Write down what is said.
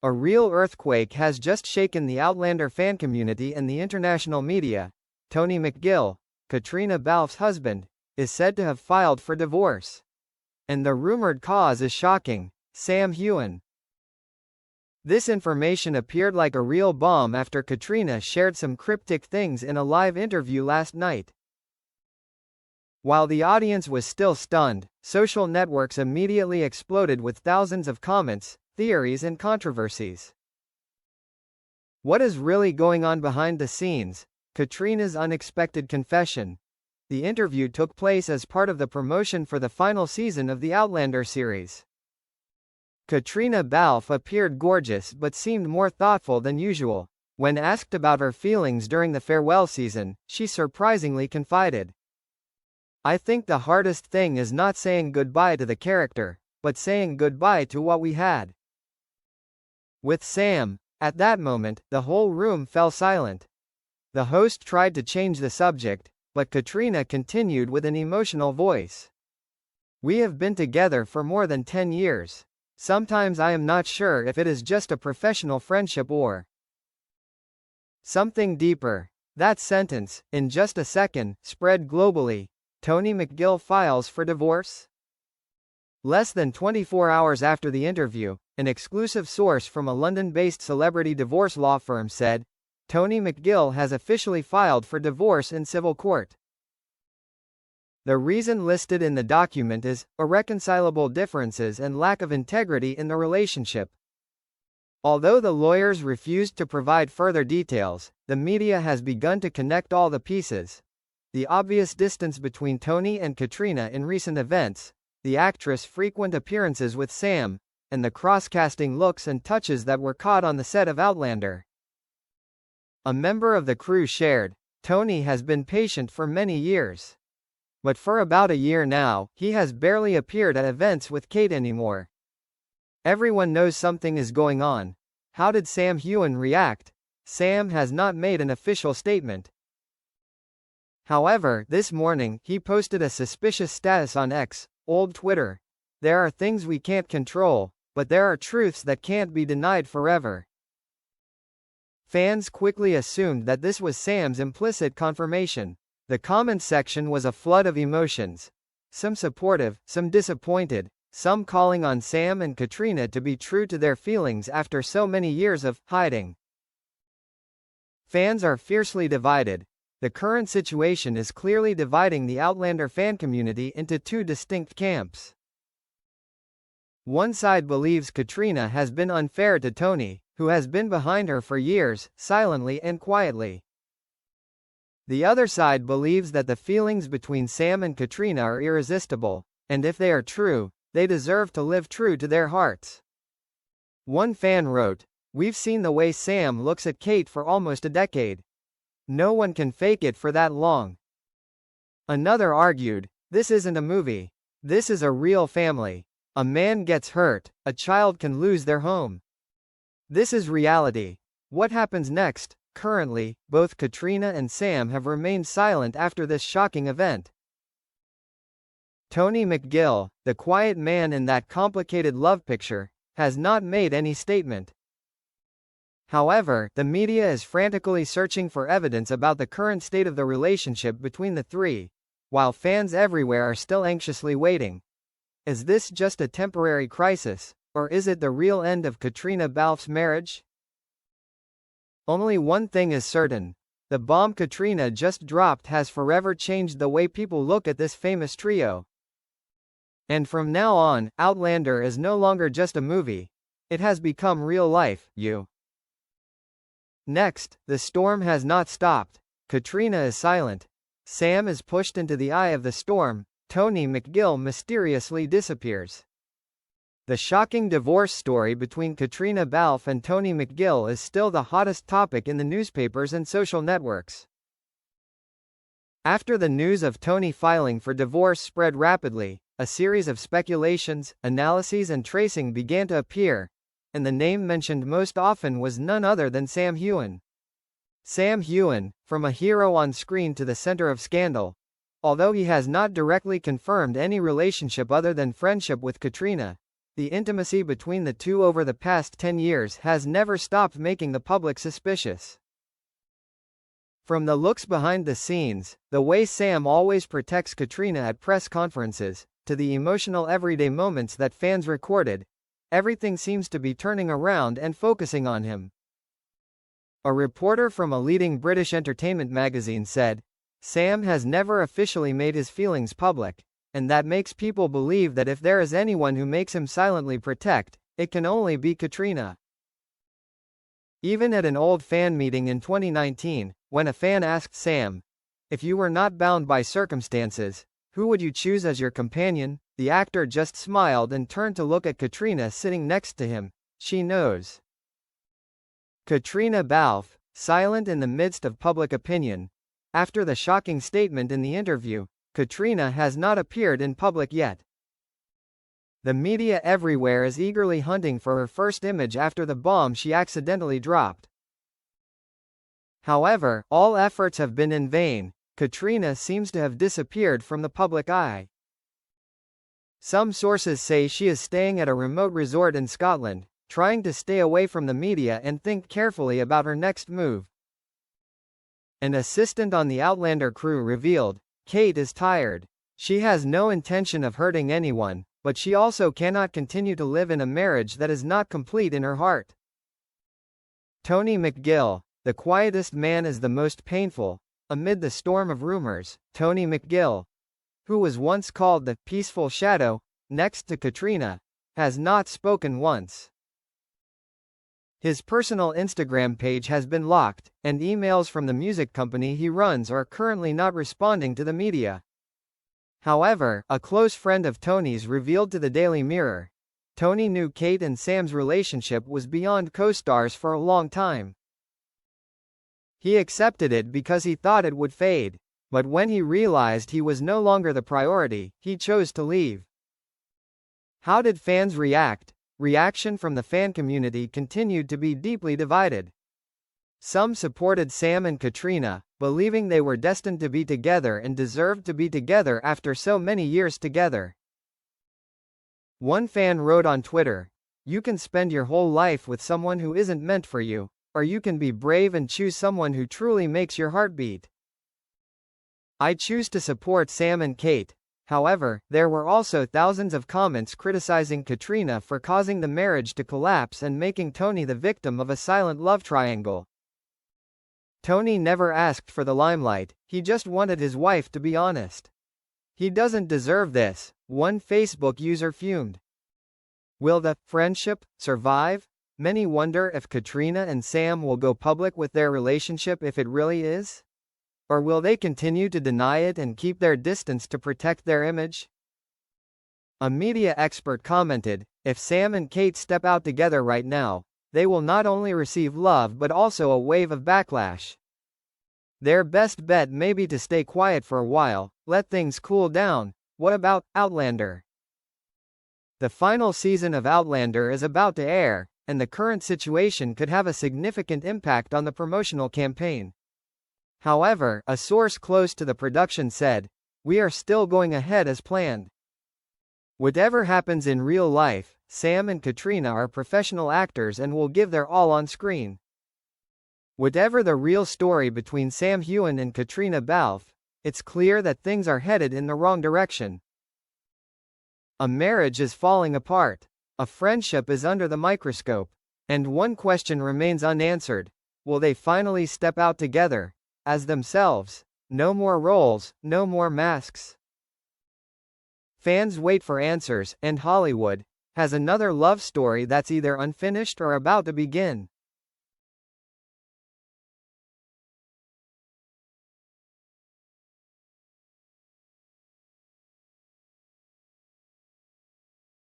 A real earthquake has just shaken the Outlander fan community and the international media. Tony McGill, Caitriona Balfe's husband, is said to have filed for divorce. And the rumored cause is shocking. Sam Heughan. This information appeared like a real bomb after Caitriona shared some cryptic things in a live interview last night. While the audience was still stunned, social networks immediately exploded with thousands of comments, theories and controversies. What is really going on behind the scenes? Caitriona's unexpected confession. The interview took place as part of the promotion for the final season of the Outlander series. Caitriona Balfe appeared gorgeous but seemed more thoughtful than usual. When asked about her feelings during the farewell season, she surprisingly confided, "I think the hardest thing is not saying goodbye to the character, but saying goodbye to what we had." With Sam, at that moment, the whole room fell silent. The host tried to change the subject, but Caitriona continued with an emotional voice. "We have been together for more than 10 years. Sometimes I am not sure if it is just a professional friendship or something deeper." That sentence, "in just a second," spread globally. Tony McGill files for divorce? Less than 24 hours after the interview, an exclusive source from a London-based celebrity divorce law firm said, Tony McGill has officially filed for divorce in civil court. The reason listed in the document is irreconcilable differences and lack of integrity in the relationship. Although the lawyers refused to provide further details, the media has begun to connect all the pieces. The obvious distance between Tony and Caitriona in recent events, the actress' frequent appearances with Sam, and the cross-casting looks and touches that were caught on the set of Outlander. A member of the crew shared, "Tony has been patient for many years. But for about a year now, he has barely appeared at events with Kate anymore. Everyone knows something is going on." How did Sam Heughan react? Sam has not made an official statement. However, this morning, he posted a suspicious status on X, old Twitter. "There are things we can't control, but there are truths that can't be denied forever." Fans quickly assumed that this was Sam's implicit confirmation. The comments section was a flood of emotions. Some supportive, some disappointed, some calling on Sam and Caitriona to be true to their feelings after so many years of hiding. Fans are fiercely divided. The current situation is clearly dividing the Outlander fan community into two distinct camps. One side believes Caitriona has been unfair to Tony, who has been behind her for years, silently and quietly. The other side believes that the feelings between Sam and Caitriona are irresistible, and if they are true, they deserve to live true to their hearts. One fan wrote, "We've seen the way Sam looks at Kate for almost a decade. No one can fake it for that long." Another argued, "This isn't a movie. This is a real family. A man gets hurt, a child can lose their home. This is reality." What happens next? Currently, both Caitriona and Sam have remained silent after this shocking event. Tony McGill, the quiet man in that complicated love picture, has not made any statement. However, the media is frantically searching for evidence about the current state of the relationship between the three, while fans everywhere are still anxiously waiting. Is this just a temporary crisis, or is it the real end of Caitriona Balfe's marriage? Only one thing is certain. The bomb Caitriona just dropped has forever changed the way people look at this famous trio. And from now on, Outlander is no longer just a movie. It has become real life. Next, the storm has not stopped. Caitriona is silent. Sam is pushed into the eye of the storm. Tony McGill mysteriously disappears. The shocking divorce story between Caitriona Balfe and Tony McGill is still the hottest topic in the newspapers and social networks. After the news of Tony filing for divorce spread rapidly, a series of speculations, analyses and tracing began to appear, and the name mentioned most often was none other than Sam Heughan. Sam Heughan, from a hero on screen to the center of scandal. Although he has not directly confirmed any relationship other than friendship with Caitriona, the intimacy between the two over the past 10 years has never stopped making the public suspicious. From the looks behind the scenes, the way Sam always protects Caitriona at press conferences, to the emotional everyday moments that fans recorded, everything seems to be turning around and focusing on him. A reporter from a leading British entertainment magazine said, "Sam has never officially made his feelings public, and that makes people believe that if there is anyone who makes him silently protect, it can only be Caitriona." Even at an old fan meeting in 2019, when a fan asked Sam, "If you were not bound by circumstances, who would you choose as your companion?" the actor just smiled and turned to look at Caitriona sitting next to him. She knows. Caitriona Balfe, silent in the midst of public opinion. After the shocking statement in the interview, Caitriona has not appeared in public yet. The media everywhere is eagerly hunting for her first image after the bomb she accidentally dropped. However, all efforts have been in vain. Caitriona seems to have disappeared from the public eye. Some sources say she is staying at a remote resort in Scotland, trying to stay away from the media and think carefully about her next move. An assistant on the Outlander crew revealed, "Kate is tired. She has no intention of hurting anyone, but she also cannot continue to live in a marriage that is not complete in her heart." Tony McGill, the quietest man is the most painful. Amid the storm of rumors, Tony McGill, who was once called the peaceful shadow, next to Caitriona, has not spoken once. His personal Instagram page has been locked, and emails from the music company he runs are currently not responding to the media. However, a close friend of Tony's revealed to the Daily Mirror, Tony knew Kate and Sam's relationship was beyond co-stars for a long time. He accepted it because he thought it would fade, but when he realized he was no longer the priority, he chose to leave. How did fans react? Reaction from the fan community continued to be deeply divided. Some supported Sam and Caitriona, believing they were destined to be together and deserved to be together after so many years together. One fan wrote on Twitter, "You can spend your whole life with someone who isn't meant for you, or you can be brave and choose someone who truly makes your heart beat. I choose to support Sam and Kate." However, there were also thousands of comments criticizing Caitriona for causing the marriage to collapse and making Tony the victim of a silent love triangle. Tony never asked for the limelight, he just wanted his wife to be honest. "He doesn't deserve this," one Facebook user fumed. Will the friendship survive? Many wonder if Caitriona and Sam will go public with their relationship if it really is? Or will they continue to deny it and keep their distance to protect their image? A media expert commented, "If Sam and Kate step out together right now, they will not only receive love but also a wave of backlash. Their best bet may be to stay quiet for a while, let things cool down." What about Outlander? The final season of Outlander is about to air, and the current situation could have a significant impact on the promotional campaign. However, a source close to the production said, "We are still going ahead as planned." Whatever happens in real life, Sam and Caitriona are professional actors and will give their all on screen. Whatever the real story between Sam Heughan and Caitriona Balfe, it's clear that things are headed in the wrong direction. A marriage is falling apart. A friendship is under the microscope. And one question remains unanswered. Will they finally step out together? As themselves. No more roles, no more masks. Fans wait for answers, and Hollywood has another love story that's either unfinished or about to begin.